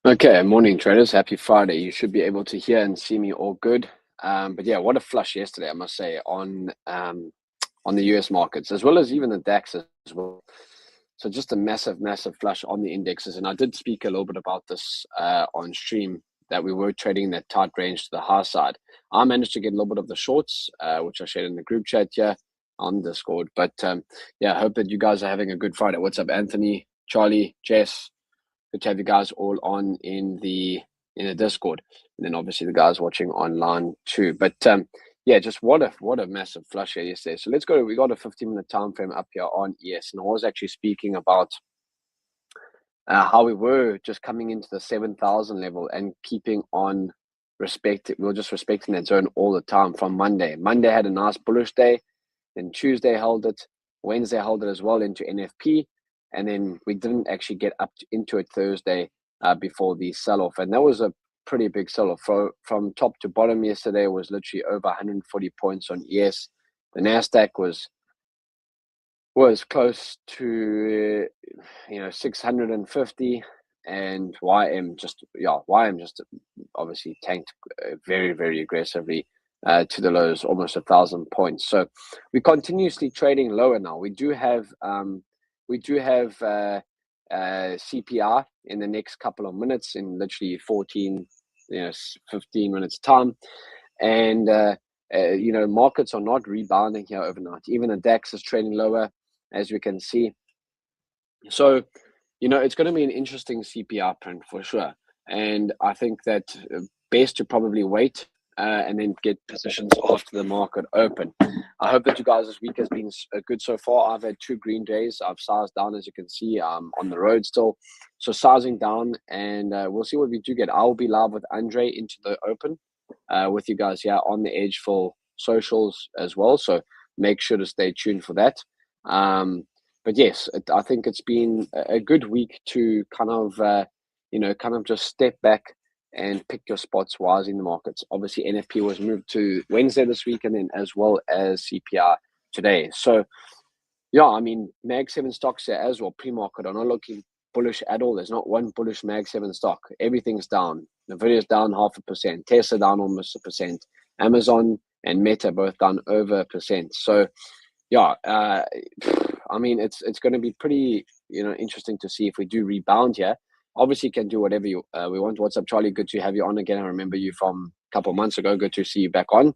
Okay, morning traders. Happy Friday. You should be able to hear and see me all good. But yeah, what a flush yesterday, I must say, on the US markets as well as even the DAX as well. So just a massive, massive flush on the indexes. And I did speak a little bit about this on stream that we were trading that tight range to the high side. I managed to get a little bit of the shorts, which I shared in the group chat here on Discord. But yeah, I hope that you guys are having a good Friday. What's up, Anthony, Charlie, Jess? Good to have you guys all on in the Discord, and then obviously the guys watching online too. But yeah, just what a massive flush here yesterday. So let's go. We got a 15-minute time frame up here on ES, and I was actually speaking about how we were just coming into the 7,000 level and keeping on respect. We were just respecting that zone all the time from Monday. Monday had a nice bullish day, then Tuesday held it, Wednesday held it as well into NFP. And then we didn't actually get up into it Thursday before the sell-off. And that was a pretty big sell-off. From top to bottom yesterday was literally over 140 points on ES. The NASDAQ was close to 650, and YM just obviously tanked very, very aggressively to the lows, almost 1,000 points. So we're continuously trading lower now. We do have CPI in the next couple of minutes, in literally 15 minutes time, and markets are not rebounding here overnight. Even the DAX is trading lower, as we can see. So it's going to be an interesting CPI print for sure, and I think that best to probably wait and then get positions after the market open. I hope that you guys this week has been good so far. I've had 2 green days. I've sized down, as you can see, on the road still. So sizing down, and we'll see what we do get. I'll be live with Andre into the open with you guys here on the edgeful socials as well. So make sure to stay tuned for that. But yes, I think it's been a good week to kind of just step back and pick your spots wisely in the markets. Obviously, NFP was moved to Wednesday this week, and then as well as CPI today. So, yeah, I mean, Mag 7 stocks here as well, pre-market, are not looking bullish at all. There's not one bullish Mag 7 stock. Everything's down. Nvidia's down 0.5%. Tesla down almost 1%. Amazon and Meta both down over 1%. So, yeah, I mean, it's going to be pretty, interesting to see if we do rebound here. Obviously, you can do whatever we want. What's up, Charlie? Good to have you on again. I remember you from a couple of months ago. Good to see you back on.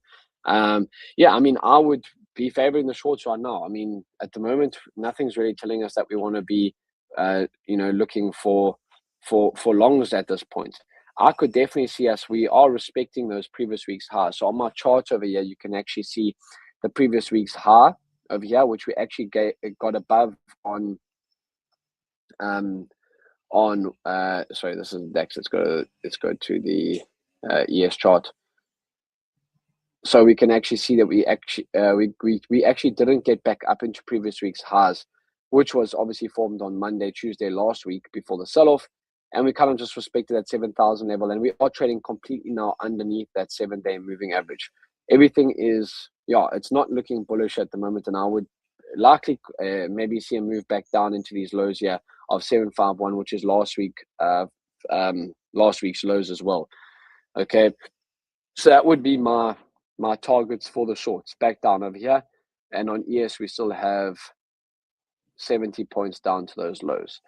Yeah, I mean, I would be favoring the shorts right now. I mean, at the moment, nothing's really telling us that we want to be, looking for longs at this point. I could definitely see us. We are respecting those previous week's highs. So on my chart over here, you can actually see the previous week's high over here, which we actually got above on sorry, this is DAX. Let's go to the ES chart. So we can actually see that we actually didn't get back up into previous week's highs, which was obviously formed on Monday, Tuesday last week before the sell-off, and we kind of just respected that 7,000 level, and we are trading completely now underneath that 7-day moving average. Everything is, it's not looking bullish at the moment, and I would likely maybe see a move back down into these lows here of 751, which is last week's lows as well. Okay, so that would be my targets for the shorts, back down over here, and on ES we still have 70 points down to those lows.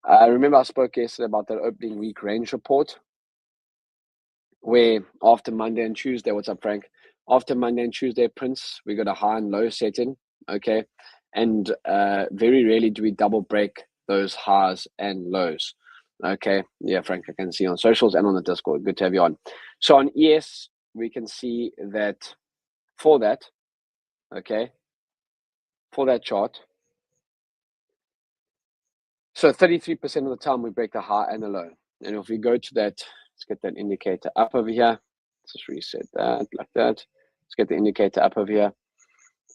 Remember I spoke yesterday about that opening week range report, where after Monday and Tuesday, what's up, Frank? After Monday and Tuesday prints, we got a high and low set in, okay? And very rarely do we double break those highs and lows, okay? Yeah, Frank, I can see on socials and on the Discord. Good to have you on. So on ES, we can see that for that, okay, for that chart, so 33% of the time we break the high and the low. And if we go to that, let's get that indicator up over here. Let's just reset that like that. Let's get the indicator up over here.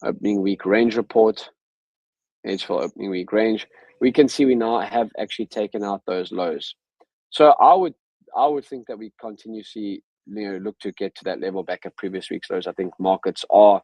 Opening week range report. Edgeful opening week range. We can see we now have actually taken out those lows. So I would think that we continuously look to get to that level back at previous week's lows. I think markets are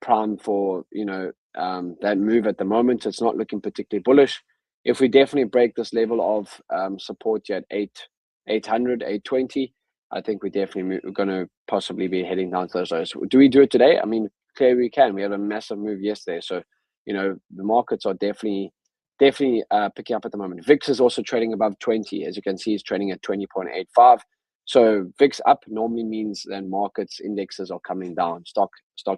primed for that move at the moment. It's not looking particularly bullish. If we definitely break this level of support here at 800, 820. I think we're definitely going to possibly be heading down to those lows. Do we do it today? I mean, clearly we can. We had a massive move yesterday. So, the markets are definitely picking up at the moment. VIX is also trading above 20. As you can see, it's trading at 20.85. So VIX up normally means that markets indexes are coming down. Stock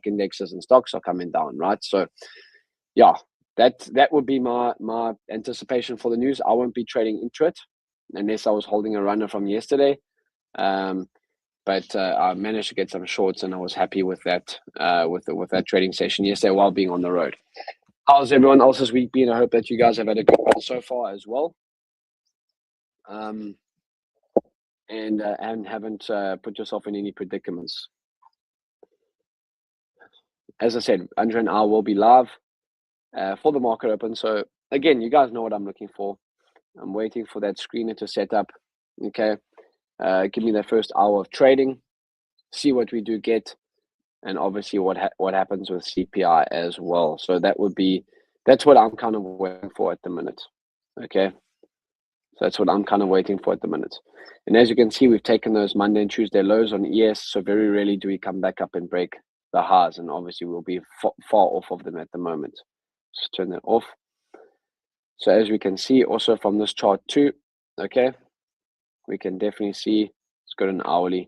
indexes and stocks are coming down, right? So, yeah, that would be my anticipation for the news. I won't be trading into it unless I was holding a runner from yesterday. But I managed to get some shorts, and I was happy with that with that trading session yesterday while being on the road. How's everyone else's week been? I hope that you guys have had a good one so far as well. And haven't put yourself in any predicaments. As I said, Andrea and I will be live for the market open. So again, you guys know what I'm looking for. I'm waiting for that screener to set up. Okay, give me that first hour of trading. See what we do get, and obviously what happens with CPI as well. So that's what I'm kind of waiting for at the minute. Okay. So that's what I'm kind of waiting for at the minute. And as you can see, we've taken those Monday and Tuesday lows on ES. So very rarely do we come back up and break the highs. And obviously we'll be far off of them at the moment. Just turn that off. So as we can see also from this chart too, okay, we can definitely see, let's go to an hourly.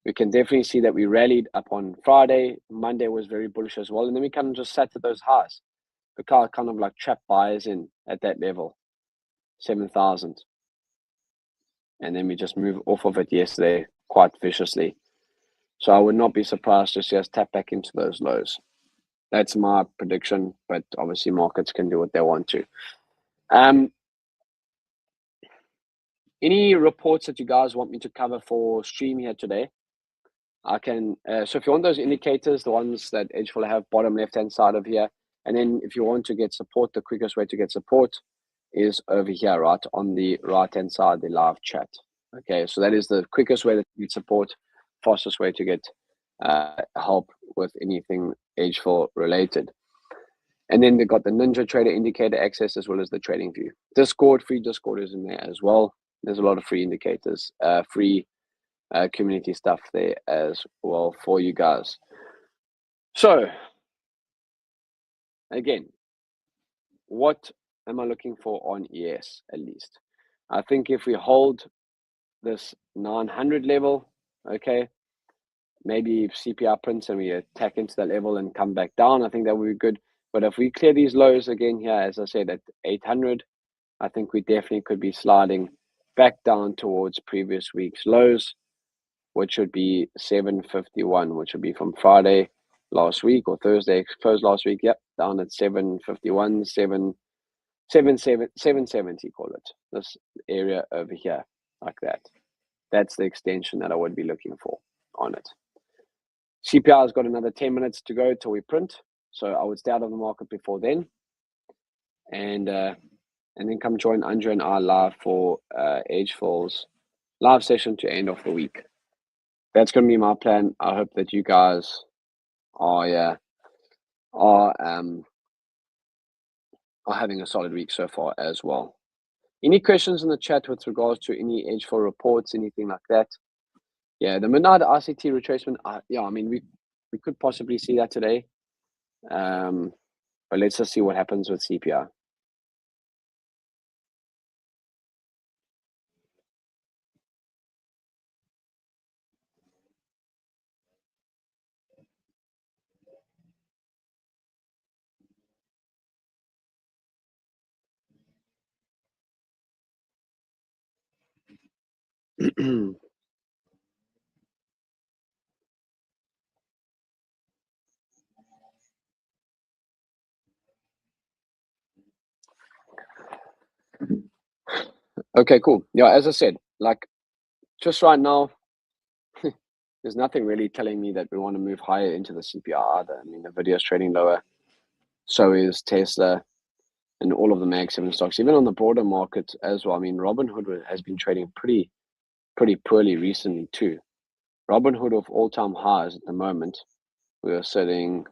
We can definitely see that we rallied up on Friday. Monday was very bullish as well. And then we kind of just sat at those highs. The car kind of like trapped buyers in at that level, 7,000. And then we just moved off of it yesterday quite viciously. So I would not be surprised to see us tap back into those lows. That's my prediction, but obviously markets can do what they want to. Any reports that you guys want me to cover for stream here today? I can. So if you want those indicators, the ones that edgeful have bottom left-hand side of here, and then if you want to get support, the quickest way to get support is over here, right on the right-hand side, the live chat. Okay, so that is the quickest way to get support, fastest way to get help with anything edgeful related. And then they've got the Ninja Trader indicator access as well as the Trading View. Discord, free Discord is in there as well. There's a lot of free indicators, free community stuff there as well for you guys. So, again, what am I looking for on ES at least? I think if we hold this 900 level, okay, maybe CPI prints and we attack into that level and come back down, I think that would be good. But if we clear these lows again here, as I said, at 800, I think we definitely could be sliding back down towards previous week's lows, which would be 751, which would be from Friday last week or Thursday closed last week. Yep, down at 751, 770, call it. This area over here, like that. That's the extension that I would be looking for on it. CPI has got another 10 minutes to go till we print. So I would stay out of the market before then. And then come join Andrea and I live for edgeful's live session to end off the week. That's going to be my plan. I hope that you guys are having a solid week so far as well. Any questions in the chat with regards to any edgeful reports, anything like that? Yeah, the midnight RCT retracement. Yeah, I mean we could possibly see that today. But let's just see what happens with CPI. Okay, cool. Yeah, as I said, like just right now, there's nothing really telling me that we want to move higher into the CPI either. I mean, the video's trading lower, so is Tesla and all of the Mag 7 stocks, even on the broader market as well. I mean, Robinhood has been trading pretty poorly recently too. Robinhood of all-time highs at the moment, we are sitting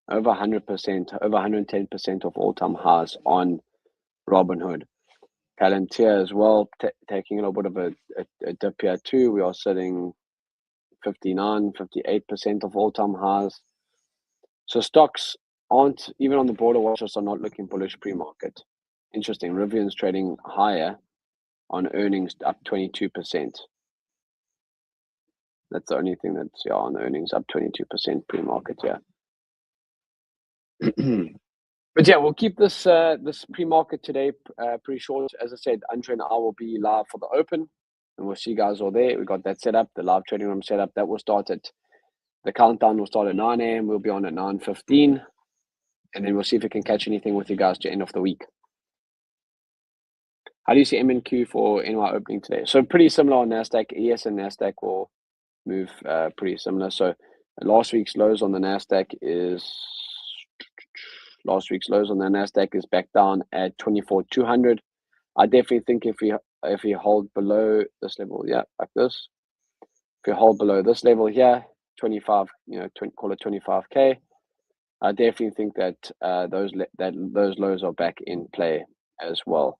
over 100%, over 110% of all-time highs on Robinhood. Palantir as well, taking a little bit of a dip here too. We are sitting 59, 58% of all-time highs. So stocks aren't, even on the broader watch list, are not looking bullish pre-market. Interesting. Rivian's trading higher on earnings, up 22%. That's the only thing that's on the earnings, up 22% pre-market, yeah. But yeah, we'll keep this this pre-market today pretty short. As I said, Andre and I will be live for the open, and we'll see you guys all there. We got that set up, the live trading room set up. That will start at, the countdown will start at 9 a.m. We'll be on at 9:15, and then we'll see if we can catch anything with you guys to end of the week. How do you see MNQ for NY opening today? So pretty similar on NASDAQ. ES and NASDAQ will move pretty similar. So last week's lows on the NASDAQ is back down at 24,200. I definitely think if we hold below this level, yeah, like this, if we hold below this level here, 25, call it 25K, I definitely think that those lows are back in play as well.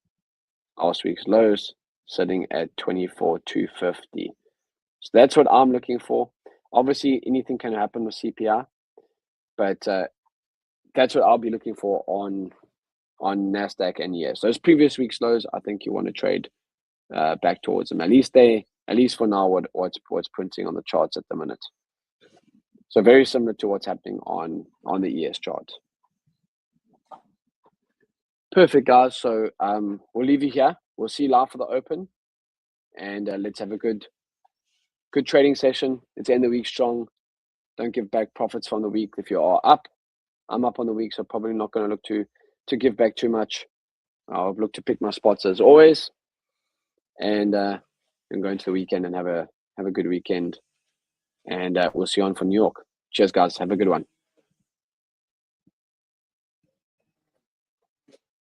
Last week's lows sitting at 24,250. So that's what I'm looking for. Obviously, anything can happen with CPI, but that's what I'll be looking for on NASDAQ and ES. Those previous week's lows, I think you want to trade back towards them. At least for now, what's printing on the charts at the minute. So very similar to what's happening on the ES chart. Perfect, guys. So we'll leave you here. We'll see you live for the open, and let's have a good trading session. Let's end the week strong. Don't give back profits from the week if you are up. I'm up on the week, so probably not going to look to give back too much. I'll look to pick my spots as always, and go into the weekend and have a good weekend. And we'll see you on for New York. Cheers, guys. Have a good one.